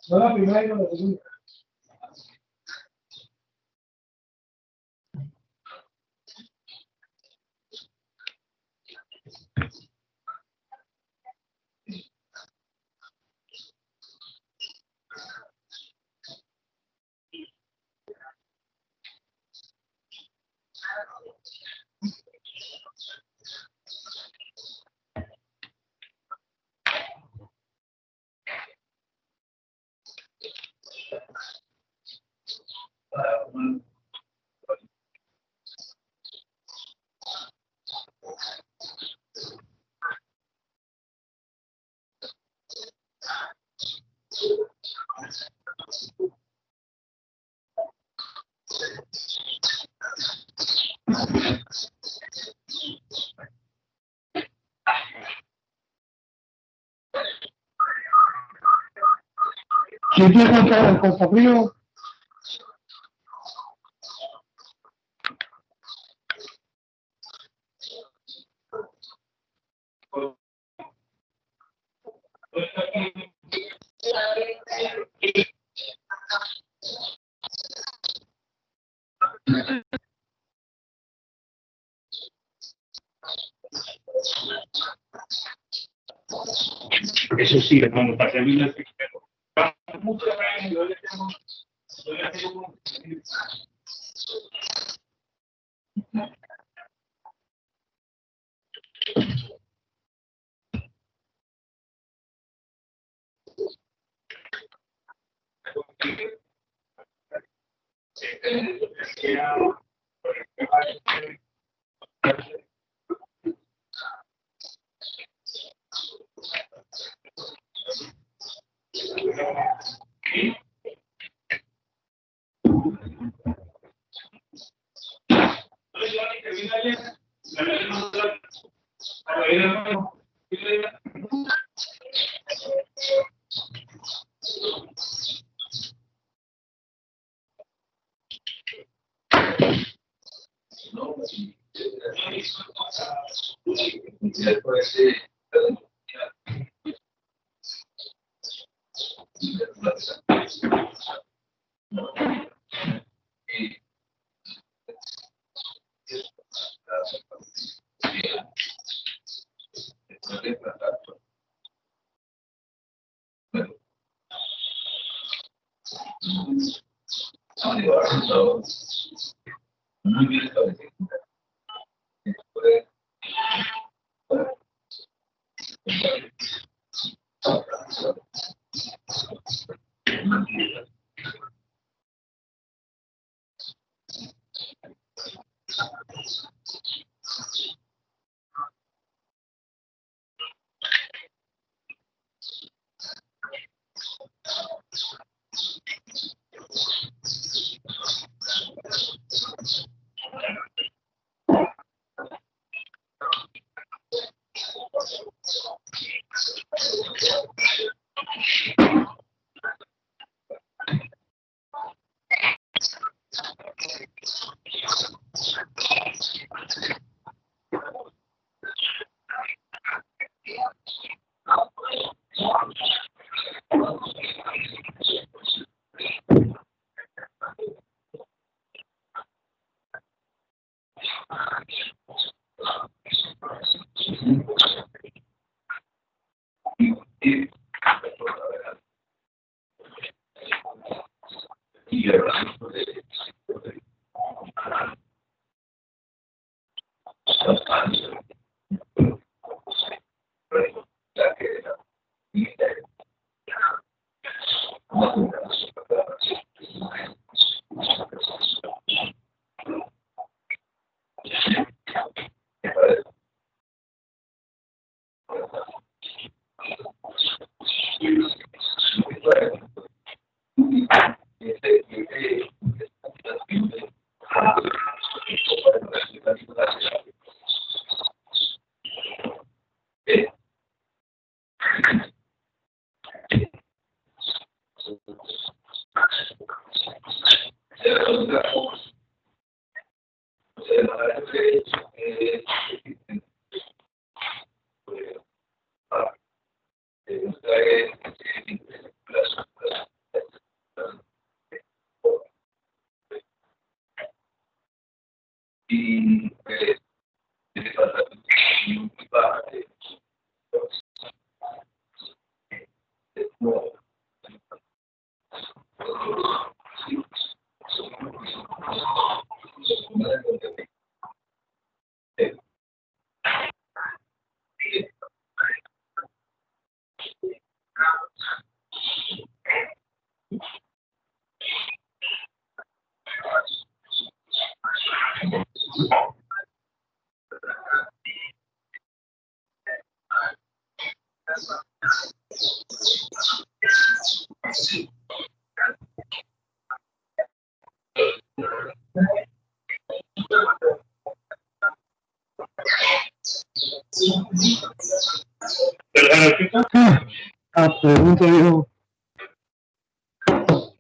No la primera y no la segunda. ¿Quién tiene el cortafrío? Eso sí, hermano, para servirle al primero. Muchas veces yo le tengo Pregunta, dijo.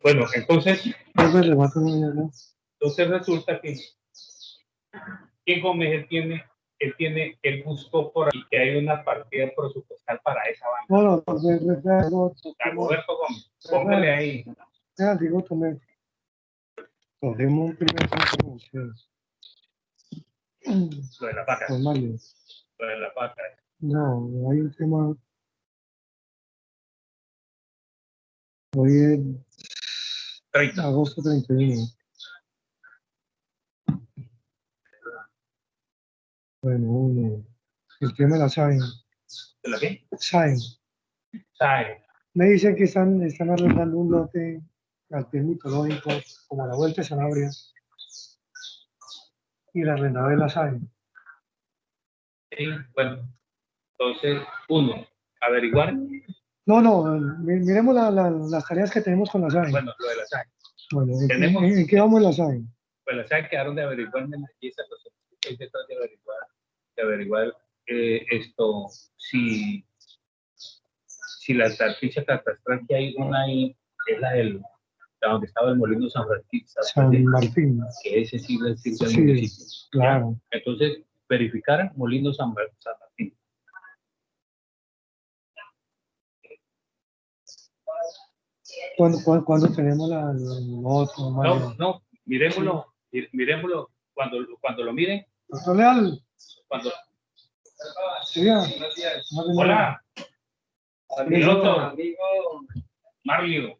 Bueno, entonces Entonces, resulta que Gómez él buscó por ahí que hay una partida presupuestal para esa banda. Roberto Gómez, póngale ahí. Digo, tomé. Cogemos un primer paso con ustedes. Lo de la vaca. Formalio. Lo de la vaca. No, hay un tema. Hoy es 30. agosto 31. Bueno, el tema de la SAIN. ¿De la qué? SAIN. ¿Sabe? Me dicen que están arreglando un lote al pie mitológico, como la Vuelta de Sanabria, y la arrendada de la SAIN. Sí, bueno, entonces, uno, averiguar. No, miremos las tareas que tenemos con la SAIN. Bueno, lo de la SAE. Bueno, tenemos- ¿en qué vamos en la SAIN? Pues la SAE quedaron de averiguar en la lista, hay detrás de averiguar esto, si la ficha catastral que hay una ahí es la donde estaba el molino San Francisco. San Martín. Que ese sí le sirve al Sí, municipio. claro. ¿Ya? Entonces, verificar molino San Martín. ¿Cuándo tenemos la otro? No, miremoslo cuando lo miren. Doctor Leal. Cuando... Sí, Hola. Piloto. Marlio.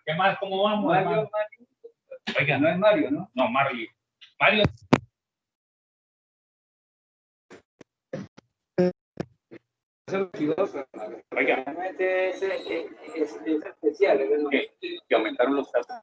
¿Qué más? ¿Cómo vamos? Mario. Oiga, no es Mario, ¿no? No, Marlio. Mario. Oiga. Es especial, que aumentaron los casos.